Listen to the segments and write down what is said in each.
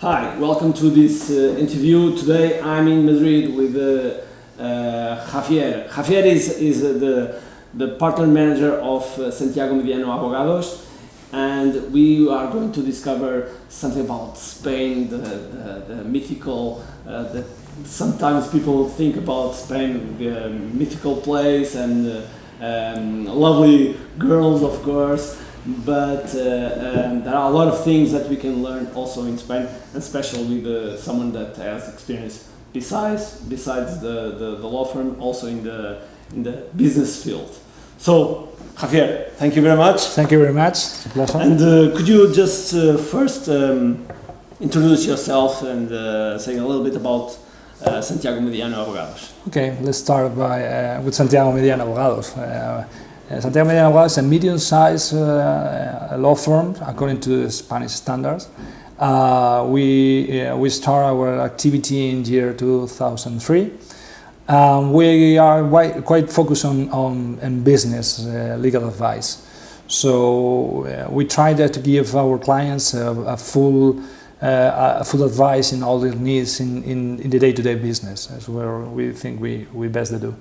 Hi, welcome to this interview. Today I'm in Madrid with Javier. Javier is the partner manager of Santiago, Mediano Abogados, and we are going to discover something about Spain, the mythical, that sometimes people think about Spain, the mythical place and lovely girls, of course. But there are a lot of things that we can learn also in Spain, especially with someone that has experience besides the law firm, also in the business field. So, Javier, thank you very much. Thank you very much. Pleasure. And could you just first introduce yourself and say a little bit about Santiago Mediano Abogados? Okay, let's start with Santiago Mediano Abogados. Santiago Mediano Abogados is a medium-sized law firm according to the Spanish standards. We start our activity in year 2003. We are quite focused on business legal advice. So we try to give our clients a full advice in all their needs in the day-to-day business. That's where we think we best do.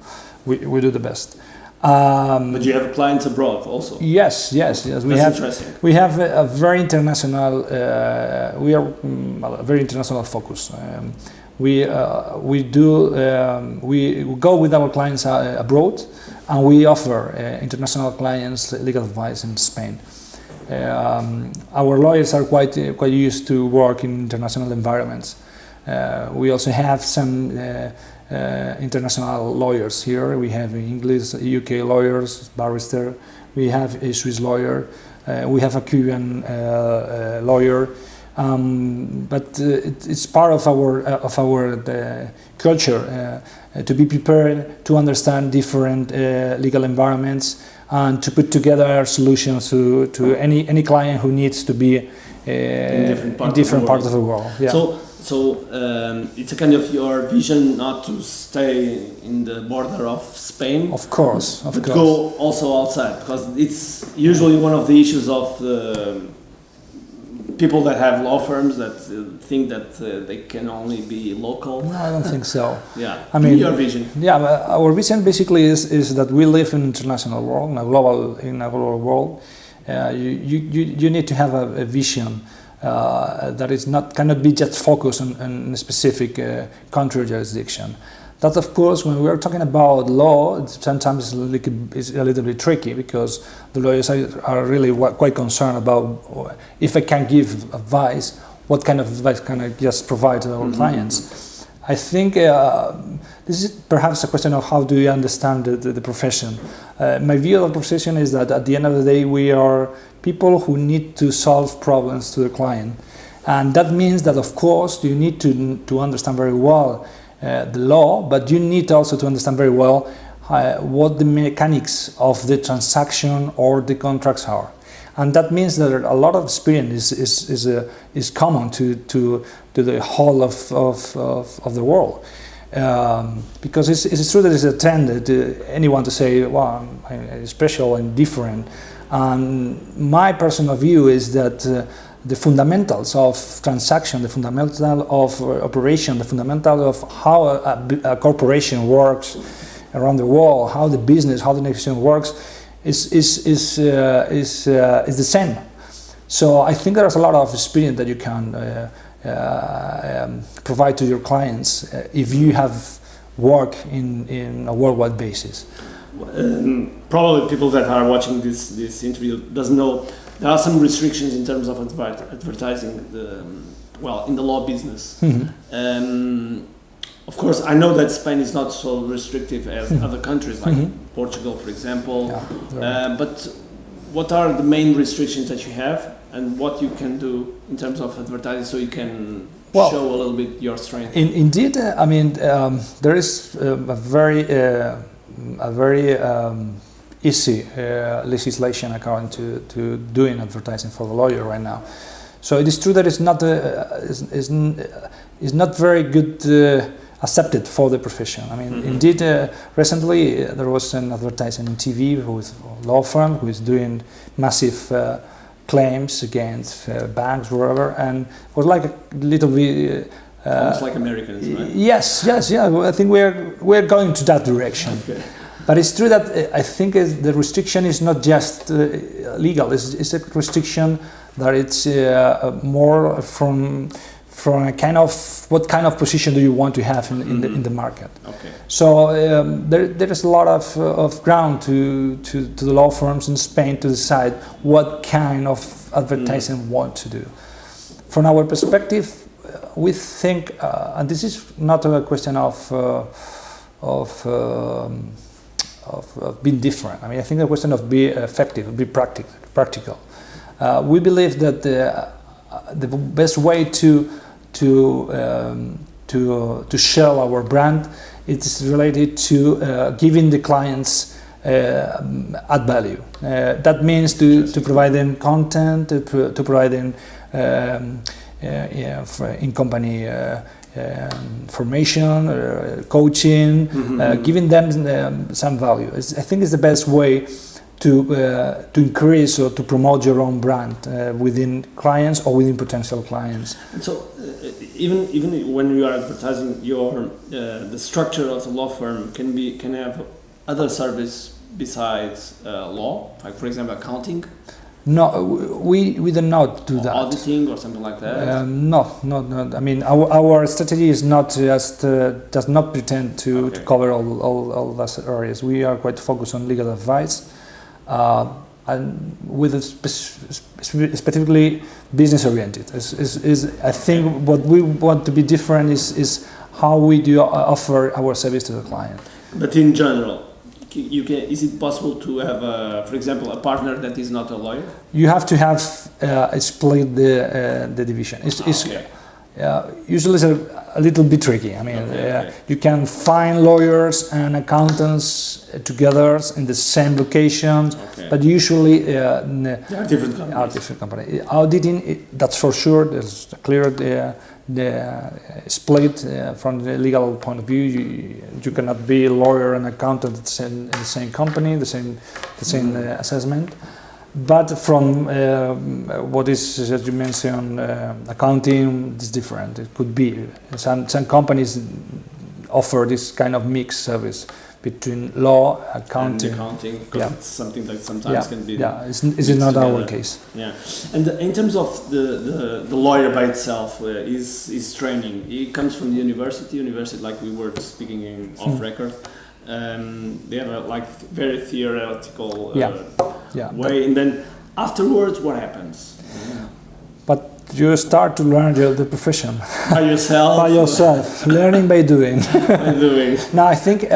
We do the best. But you have clients abroad also. Yes. We have a very international. We are a very international focus. We go with our clients abroad, and we offer international clients legal advice in Spain. Our lawyers are quite used to work in international environments. We also have some international lawyers here. We have English, UK lawyers, barrister. We have a Swiss lawyer. We have a Cuban lawyer. But it's part of our culture to be prepared to understand different legal environments and to put together solutions to any client who needs to be in different parts of the world. Yeah. So it's a kind of your vision not to stay in the border of Spain. Of course. But go also outside, because it's usually one of the issues of the people that have law firms that think that they can only be local. No, I don't think so. Yeah. I mean, your vision. Yeah, our vision basically is that we live in an international world, in a global world. You need to have a vision. That cannot be just focused on a specific country jurisdiction. That, of course, when we are talking about law, sometimes it's a little bit tricky, because the lawyers are really quite concerned about if I can give advice, what kind of advice can I just provide to our clients. I think this is perhaps a question of how do you understand the profession. My view of the profession is that at the end of the day, we are people who need to solve problems to the client. And that means that, of course, you need to understand very well the law, but you need also to understand very well what the mechanics of the transaction or the contracts are. And that means that a lot of experience is common to the whole of the world. Because it's true that it's a trend to anyone to say, well, I'm special and different. And my personal view is that the fundamentals of transaction, the fundamental of operation, the fundamental of how a corporation works around the world, how the negotiation works, is the same. So I think there's a lot of experience that you can provide to your clients if you have work in a worldwide basis. Probably people that are watching this interview doesn't know there are some restrictions in terms of advertising in the law business. Of course, I know that Spain is not so restrictive as other countries like Portugal, for example. Yeah, but what are the main restrictions that you have, and what you can do in terms of advertising so you can show a little bit your strength? Indeed, I mean, there is a very easy legislation according to doing advertising for the lawyer right now. So it is true that it's not very good accepted for the profession. I mean, indeed, recently there was an advertising on TV with a law firm who is doing massive claims against banks, wherever, and it was like a little bit. Almost like Americans, right? Yes. I think we're going to that direction. Okay. But it's true that I think the restriction is not just legal. It's a restriction that it's more from a kind of what kind of position do you want to have in the market. Okay. So there is a lot of ground to the law firms in Spain to decide what kind of advertising want to do. From our perspective, we think, and this is not a question of being different. I mean, I think the question of be effective, be practical. We believe that the best way to sell our brand is related to giving the clients add value. That means to provide them content, to provide them in company formation, coaching, giving them some value. I think it's the best way to increase or to promote your own brand within clients or within potential clients. And so, even when you are advertising, the structure of the law firm can have other service besides law, like for example accounting. No, we do not do that. Auditing or something like that. No. I mean, our strategy is not just does not pretend to cover all those areas. We are quite focused on legal advice, and with a specifically business oriented. I think what we want to be different is how we do offer our service to the client. But in general, is it possible to have, for example, a partner that is not a lawyer? You have to have split the division. Usually it's a little bit tricky. I mean, you can find lawyers and accountants together in the same locations, but usually they are different companies. Auditing, that's for sure. There's clear the split from the legal point of view. You cannot be a lawyer and accountant in the same company, the same assessment. But from what is, as you mentioned, accounting, it's different. It could be some companies offer this kind of mixed service between law, accounting, because it's something that sometimes can be. It's not our case. Yeah, and in terms of the lawyer by itself, is training. It comes from the university, like we were speaking in off record. They have a very theoretical way, and then afterwards, what happens? But you start to learn the profession by yourself. Learning by doing. Now I think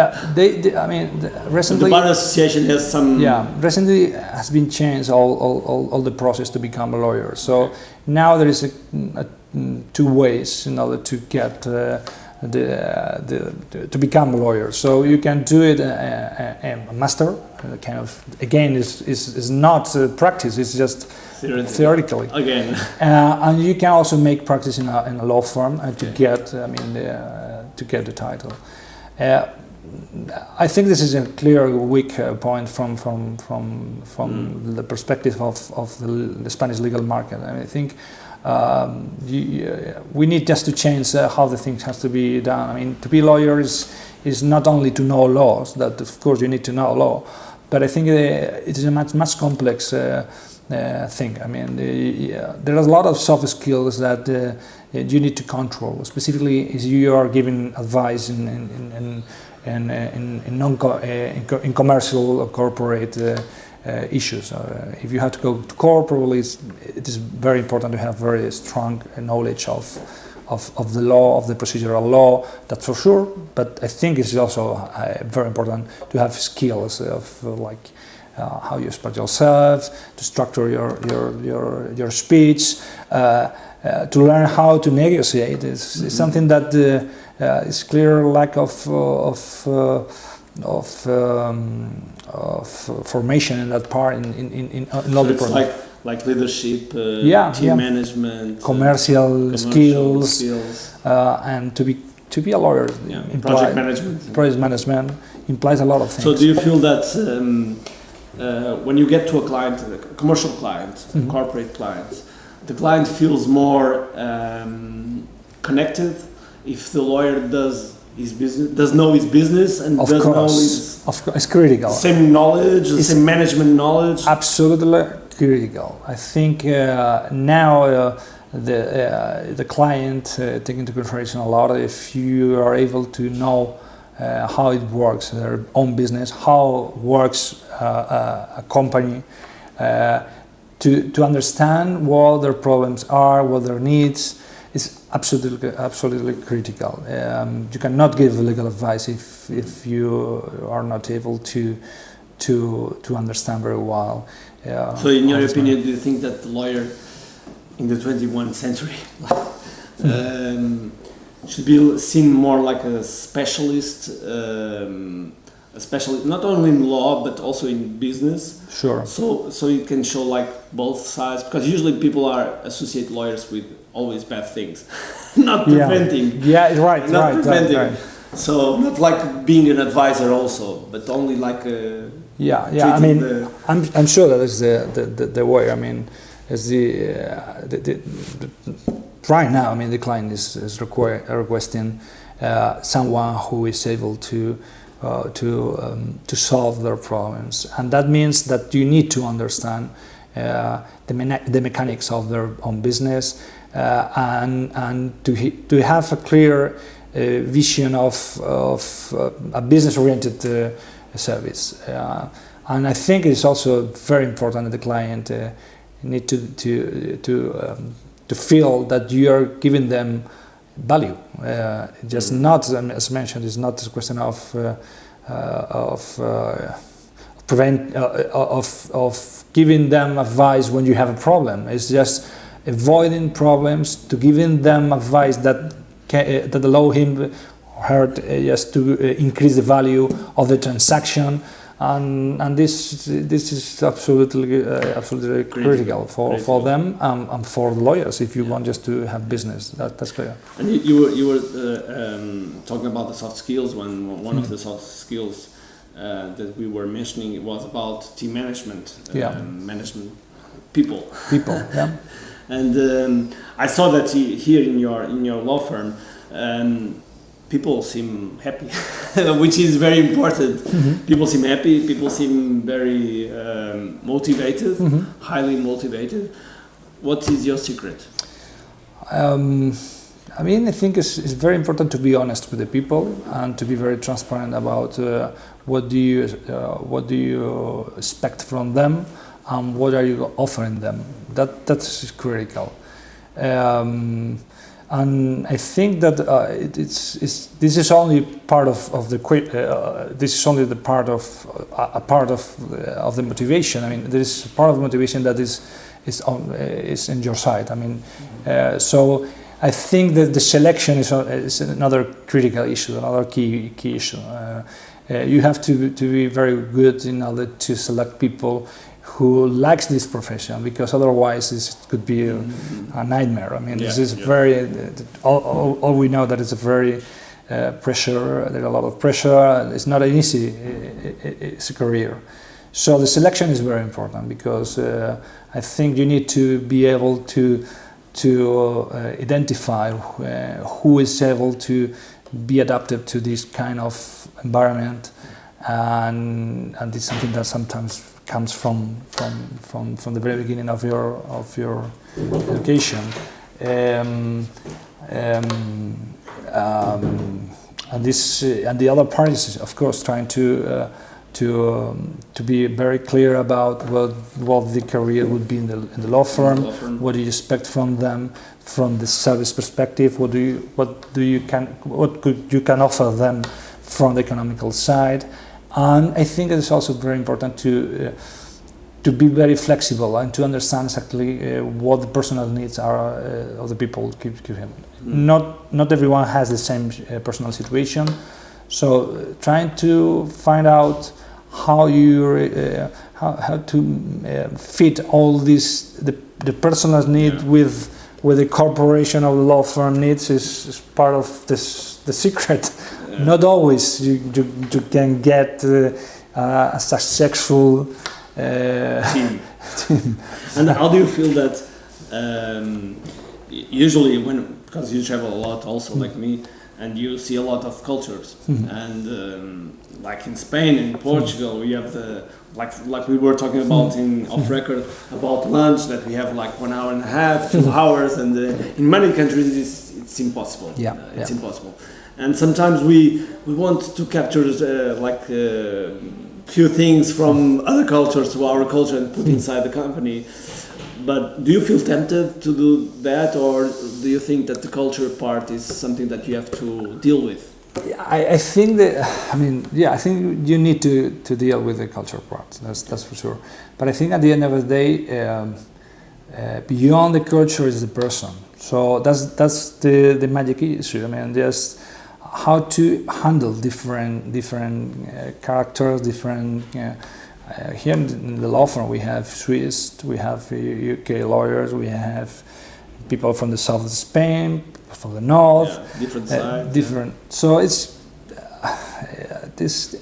recently the Bar Association has some. Recently has been changed all the process to become a lawyer. So now there is two ways in order to get. To become a lawyer, so you can do it a master, kind of again is not practice; it's just theoretically. Again, and you can also make practice in a law firm to get to get the title. I think this is a clear weak point from the perspective of the Spanish legal market. I mean, I think. We need just to change how the things has to be done. I mean, to be a lawyer is not only to know laws, that of course you need to know law, but I think it is a much complex thing. I mean, there are a lot of soft skills that you need to control, specifically if you are giving advice in commercial or corporate issues. If you have to go to court, probably it is very important to have very strong knowledge of the law, of the procedural law, that's for sure, but I think it's also very important to have skills of how you express yourself, to structure your speech, to learn how to negotiate. It's something that is clear lack of formation in that part in all the projects. Like leadership, team management, commercial skills. And to be a lawyer, project management. Project management implies a lot of things. So do you feel that when you get to a client, a commercial client, a corporate client, the client feels more connected if the lawyer does know his business and of does course, know his of course, it's critical. Same knowledge, the same management knowledge. Absolutely critical. I think now the client take into consideration a lot. If you are able to know how it works, their own business, how works a company, to understand what their problems are, what their needs, is absolutely critical. You cannot give legal advice if you are not able to understand very well. So, in your opinion, do you think that the lawyer in the 21st century should be seen more like a specialist, not only in law but also in business? Sure. So you can show like both sides, because usually people associate lawyers with always bad things, not preventing. Yeah, right. Not right, preventing. Right. So not like being an advisor also, but only like yeah. I mean, I'm sure that is the way. I mean, as right now, I mean, the client is requesting someone who is able to solve their problems, and that means that you need to understand the mechanics of their own business, and to have a clear vision of a business-oriented service. And I think it's also very important that the client need to feel that you are giving them value. Just not, as mentioned, it's not a question of giving them advice when you have a problem. It's just avoiding problems, to giving them advice that allow him or her just to increase the value of the transaction. And this is absolutely critical for them and for the lawyers if you want just to have business. That's clear. And you were talking about the soft skills. One of the soft skills that we were mentioning was about team management. Management people. Yeah. And I saw that here in your law firm. People seem happy, which is very important. People seem happy, people seem very motivated, highly motivated. What is your secret? I mean, I think it's very important to be honest with the people and to be very transparent about what do you expect from them and what are you offering them. That's critical. And I think that this is only part of the this is only the part of a part of the motivation. I mean, there is part of the motivation that is in your side. I mean, so I think that the selection is another critical issue, another key issue. You have to be very good in order to select people who likes this profession, because otherwise it could be a nightmare. I mean, this is very, all we know that it's a very pressure, there's a lot of pressure, it's not an easy it's a career. So the selection is very important, because I think you need to be able to identify who is able to be adapted to this kind of environment, and it's something that sometimes comes from the very beginning of your education, and the other part is, of course, trying to be very clear about what the career would be in the law firm. What do you expect from them from the service perspective? What you can offer them from the economical side. And I think it is also very important to be very flexible and to understand exactly what the personal needs are of the people give him. Not everyone has the same personal situation, so trying to find out how to fit all this the personal need with the corporation of the law firm needs is part of the secret. Not always you can get a successful team. And how do you feel that usually because you travel a lot also like me, and you see a lot of cultures, and like in Spain and Portugal we have the like we were talking about in off record about lunch, that we have like 1 hour and a half, 2 hours, and in many countries it's impossible. It's impossible. And sometimes we want to capture few things from other cultures to our culture and put inside the company. But do you feel tempted to do that, or do you think that the culture part is something that you have to deal with? I think that, I think you need to deal with the culture part, that's for sure. But I think at the end of the day, beyond the culture is the person. So that's the magic issue. I mean, there's how to handle different characters, different. Here in the law firm we have Swiss, we have UK lawyers, we have people from the south of Spain, from the north, different sides. Different. So it's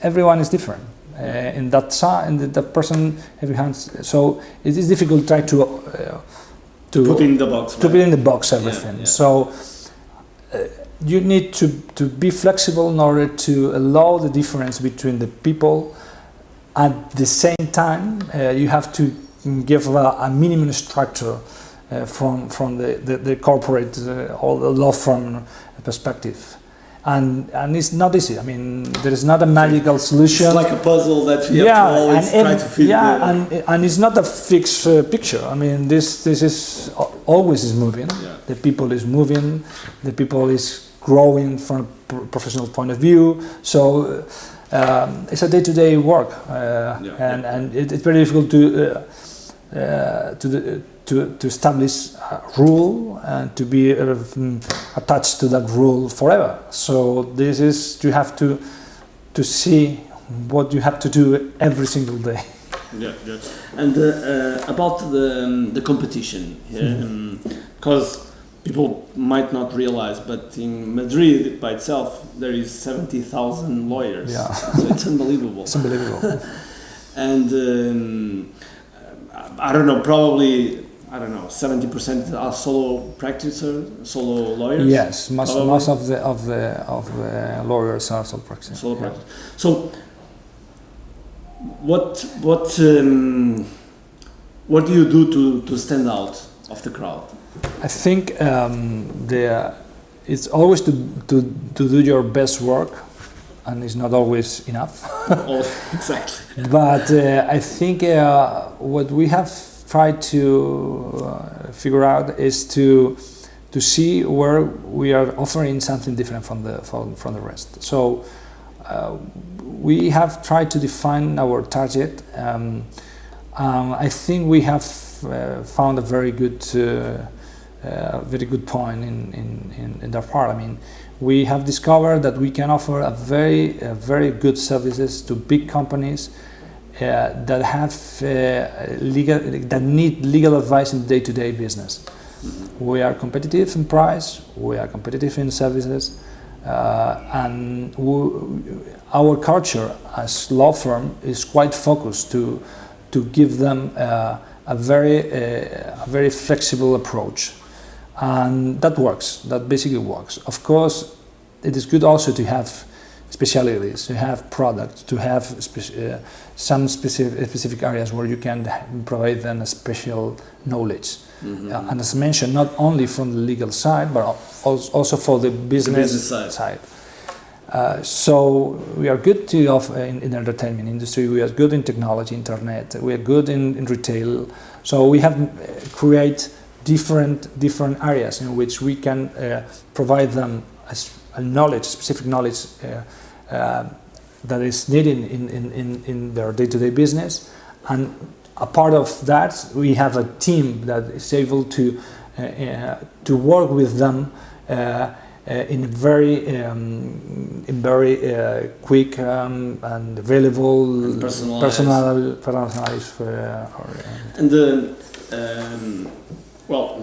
everyone is different in that side, and that person everyone. So it is difficult to try to put in the box. To put in the box everything. So you need to be flexible in order to allow the difference between the people. At the same time, you have to give a minimum structure from the corporate or the law firm perspective, and it's not easy. I mean, there is not a magical solution. It's like a puzzle that you have to always try to fit. And it's not a fixed picture. I mean, this is always moving. Yeah. The people is moving. The people is growing from a professional point of view. So. It's a day-to-day work, and it's very difficult to establish a rule and to be attached to that rule forever. So this is, you have to see what you have to do every single day. And about the competition, because people might not realize, but in Madrid by itself there is 70,000 lawyers. So it's unbelievable. It's unbelievable. And I don't know, probably 70% are solo practitioners, solo lawyers. Yes, most of the lawyers are solo practitioners. So what do you do to stand out of the crowd? I think it's always to do your best work, and it's not always enough. Exactly. But I think what we have tried to figure out is to see where we are offering something different from the rest. So we have tried to define our target. I think we have found a very good point in that part. I mean, we have discovered that we can offer a very good services to big companies that have that need legal advice in day-to-day business. We are competitive in price, we are competitive in services, and our culture as law firm is quite focused to give them a very flexible approach. And that works, that basically works. Of course, it is good also to have specialties, to have products, to have some specific areas where you can provide them a special knowledge. And as mentioned, not only from the legal side, but also for the business side. So we are good to offer in the entertainment industry, we are good in technology, internet, we are good in retail. So we have create different areas in which we can provide them a knowledge, specific knowledge that is needed in their day-to-day business. And a part of that, we have a team that is able to work with them in very quick and available, and personalized. Well,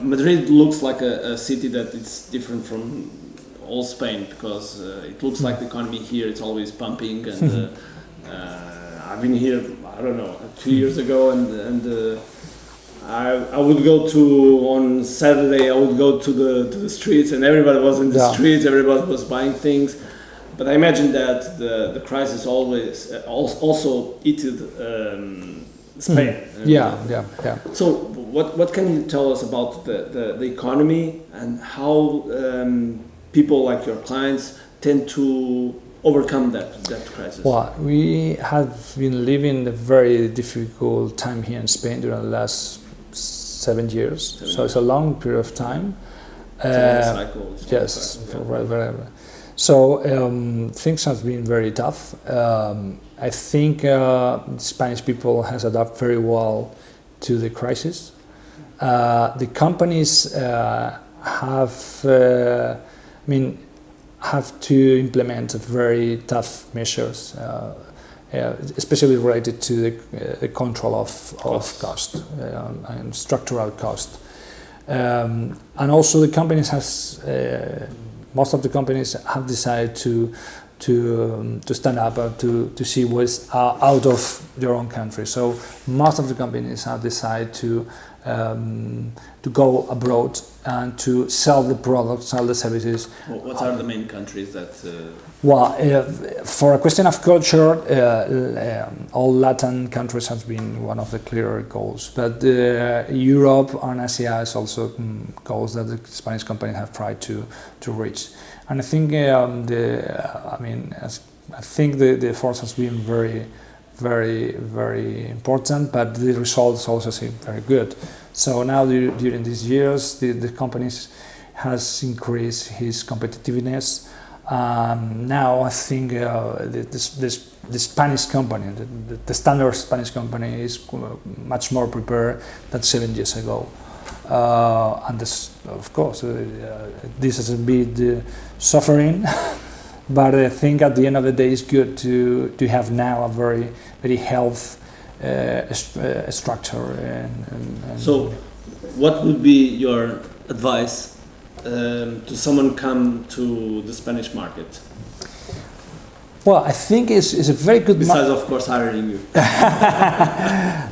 Madrid looks like a city that is different from all Spain, because it looks like the economy here it's always pumping, and I've been here, I don't know, 2 years ago, and I would go to, on Saturday, I would go to the streets, and everybody was in the streets, everybody was buying things. But I imagine that the crisis always also eated Spain. Yeah. So what can you tell us about the economy and how people like your clients tend to overcome that crisis? Well, we have been living a very difficult time here in Spain during the last 7 years. So it's a long period of time. Cycle. Yes, forever. So things have been very tough. I think Spanish people has adapted very well to the crisis. The companies have to implement very tough measures, especially related to the control of cost and structural cost. And also the companies most of the companies have decided to stand up to see what's out of their own country. So most of the companies have decided to go abroad and to sell the products, sell the services. What are the main countries that? For a question of culture, all Latin countries have been one of the clear goals. But Europe and Asia is also goals that the Spanish companies have tried to reach. And I think I think the effort has been very, very, very important, but the results also seem very good. So now during these years, the companies has increased his competitiveness. Now I think the Spanish company, the standard Spanish company, is much more prepared than 7 years ago. And this, of course, this has been suffering, but I think at the end of the day, it's good to have now a very, very healthy structure. And so, what would be your advice to someone come to the Spanish market? Well, I think it's a very good. Besides, of course, hiring you.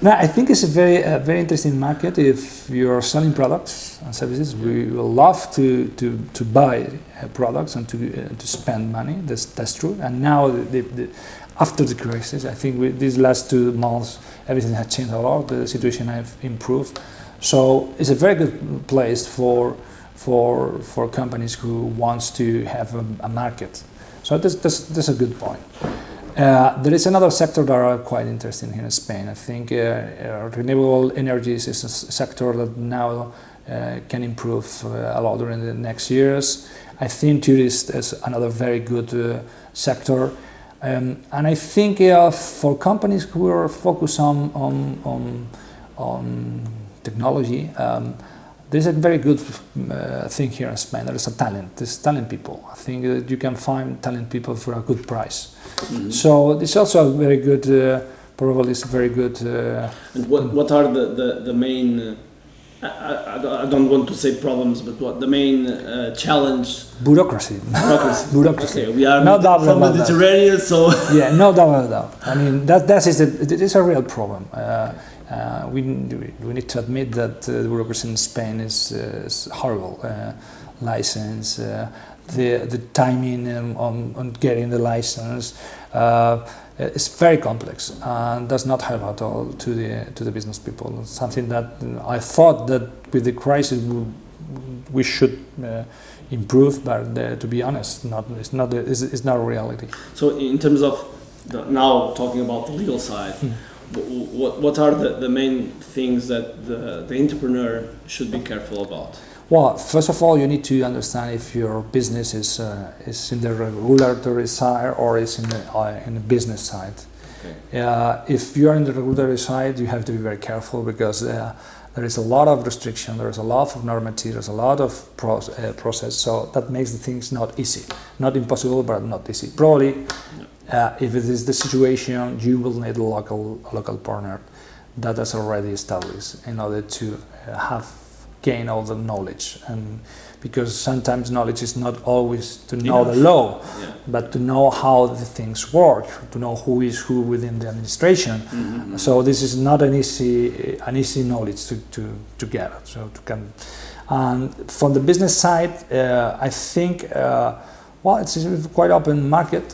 No, I think it's a very interesting market. If you're selling products and services, we will love to buy products and to spend money. That's true. And now, after the crisis, I think these last 2 months, everything has changed a lot. The situation has improved. So it's a very good place for companies who wants to have a market. So that's a good point. There is another sector that are quite interesting here in Spain. I think renewable energies is a sector that now can improve a lot during the next years. I think tourism is another very good sector. And I think for companies who are focused on technology, there's a very good thing here in Spain. There is a talent. There's talent people. I think that you can find talent people for a good price. Mm-hmm. So it's also a very good, probably it's a very good. And what are the main? I don't want to say problems, but what the main challenge? Bureaucracy. Okay, we are no doubt from the Mediterranean, so yeah, no doubt. I mean that is a real problem. We need to admit that the bureaucracy in Spain is horrible. License, the timing on getting the license is very complex and does not help at all to the business people. It's something that I thought that with the crisis we should improve, but to be honest, it's not a reality. So in terms of now talking about the legal side. What are the main things that the entrepreneur should be careful about? Well, first of all, you need to understand if your business is in the regulatory side or is in the business side. Okay. If you are in the regulatory side, you have to be very careful because there is a lot of restriction, there is a lot of normative, there's a lot of process. So that makes the things not easy, not impossible, but not easy. Probably. If it is the situation, you will need a local partner that is already established in order to have gain all the knowledge, and because sometimes knowledge is not always to know the law, but to know how the things work, to know who is who within the administration. So this is not an easy knowledge to get. So to can, and from the business side, I think well, it's a quite open market.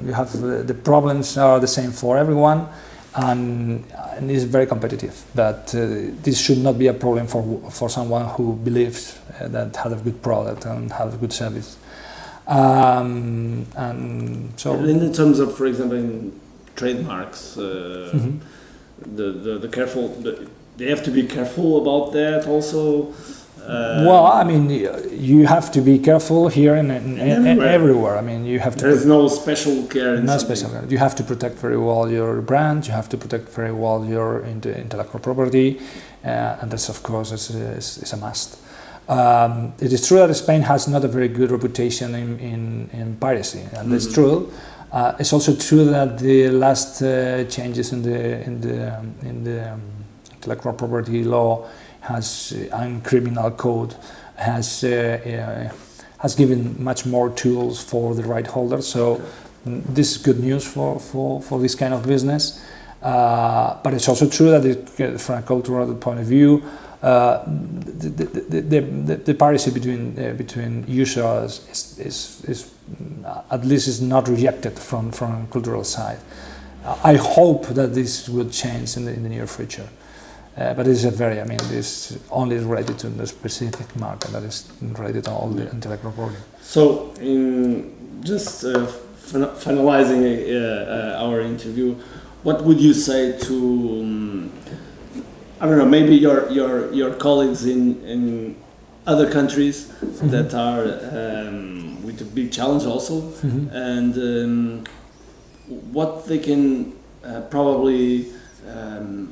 You have the problems are the same for everyone. And it's very competitive, but this should not be a problem for someone who believes that have a good product and have a good service. And so, and in terms of, for example, in trademarks, the careful, they have to be careful about that also. Well, I mean, you have to be careful here and everywhere. I mean, you have to. There is no special care. No special care. You have to protect very well your brand. You have to protect very well your intellectual property, and this, of course, is a must. It is true that Spain has not a very good reputation in piracy, and that's true. It's also true that the last changes in the intellectual property law and criminal code has given much more tools for the right holders. So this is good news for this kind of business. But it's also true that from a cultural point of view, the piracy between users is at least is not rejected from a cultural side. I hope that this will change in the near future. But it's this only related to the specific market, that is related to all the intellectual property. So, in just finalizing our interview, what would you say to, I don't know, maybe your colleagues in other countries that are with a big challenge also, and what they can probably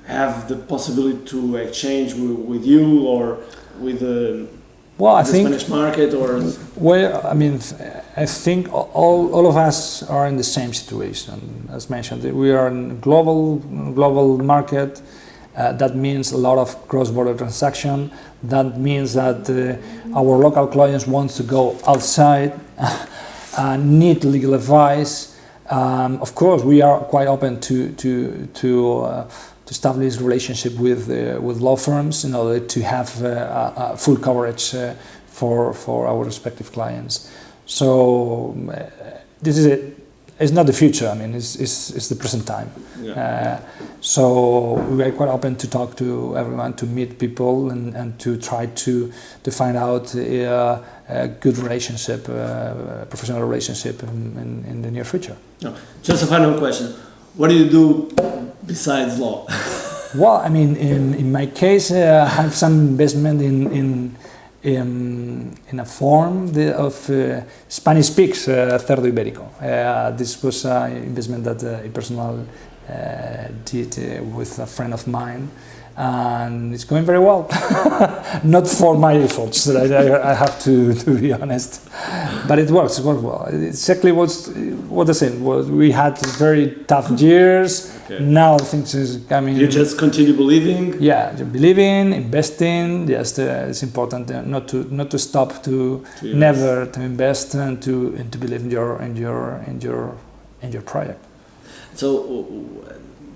have the possibility to exchange with you or with the Spanish market, or? Well, I mean, I think all of us are in the same situation. As mentioned, we are in a global market. That means a lot of cross-border transaction. That means that our local clients want to go outside and need legal advice. Of course, we are quite open to establish relationship with law firms in order to have full coverage for our respective clients. So this is it. It's not the future. I mean, it's the present time. Yeah. So we are quite open to talk to everyone, to meet people, and to try to find out a good relationship, professional relationship in the near future. No. Just a final question. What do you do besides law? Well, I mean, in my case, I have some investment in a firm of Spanish speaks Cerdo Ibérico. This was an investment that I personally did with a friend of mine, and it's going very well. Not for my efforts, I have to be honest, but it works well. Exactly what I said was we had very tough years. Okay. Now things is coming. You just continue believing. Yeah, believing, investing. Yes, it's important not to stop never to invest and to believe in your project. So,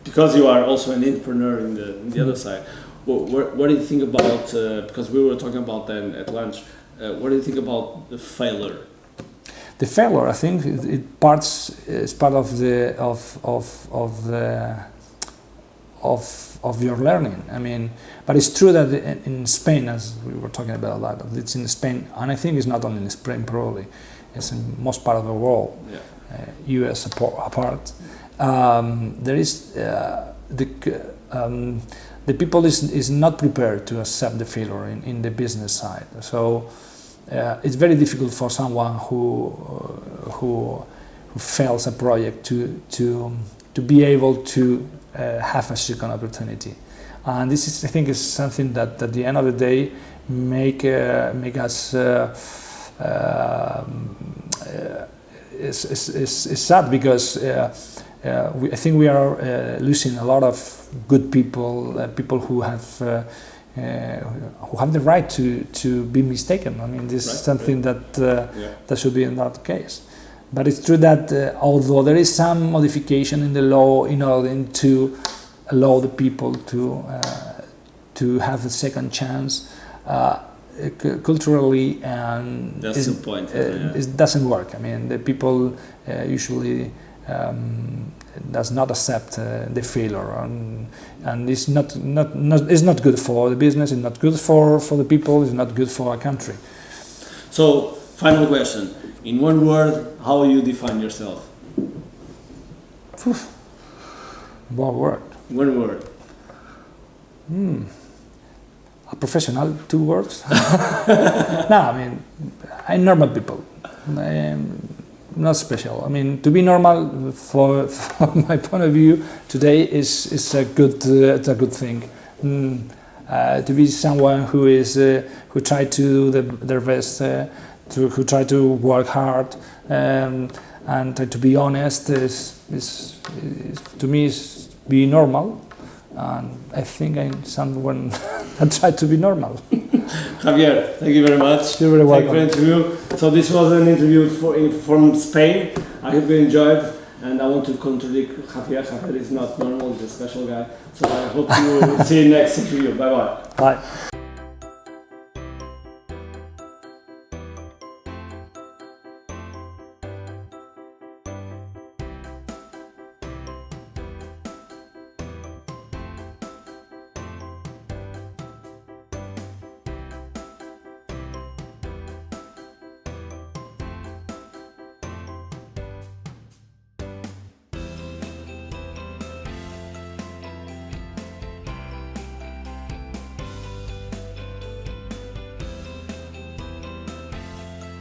because you are also an entrepreneur in the other side, what do you think about? Because we were talking about that at lunch. What do you think about the failure? The failure, I think, is part of your learning. I mean, but it's true that in Spain, as we were talking about a lot, it's in Spain, and I think it's not only in Spain probably, it's in most part of the world, US apart. There is the people is not prepared to accept the failure in the business side. So it's very difficult for someone who fails a project to be able to have a second opportunity. And this is, I think, is something that at the end of the day make us is sad, because I think we are losing a lot of good people, people who have who have the right to be mistaken. I mean, this is something that should be in that case. But it's true that although there is some modification in the law in order to allow the people to have a second chance, culturally that's the point. It doesn't work. I mean, the people usually does not accept the failure, and it's not good for the business. It's not good for the people. It's not good for our country. So, final question: in one word, how you define yourself? One word. One word. A professional. 2 words. No, I mean, I'm normal people. Not special. I mean, to be normal, from my point of view, today is a good thing. To be someone who try to do their best, who try to work hard, and try to be honest is to me is be normal. And I think I'm someone that try to be normal. Javier, thank you very much. You're very welcome. Thank you for the interview. So this was an interview from Spain. I hope you enjoyed, and I want to contradict Javier. Javier is not normal; he's a special guy. So I hope you will see you next interview. Bye bye. Bye.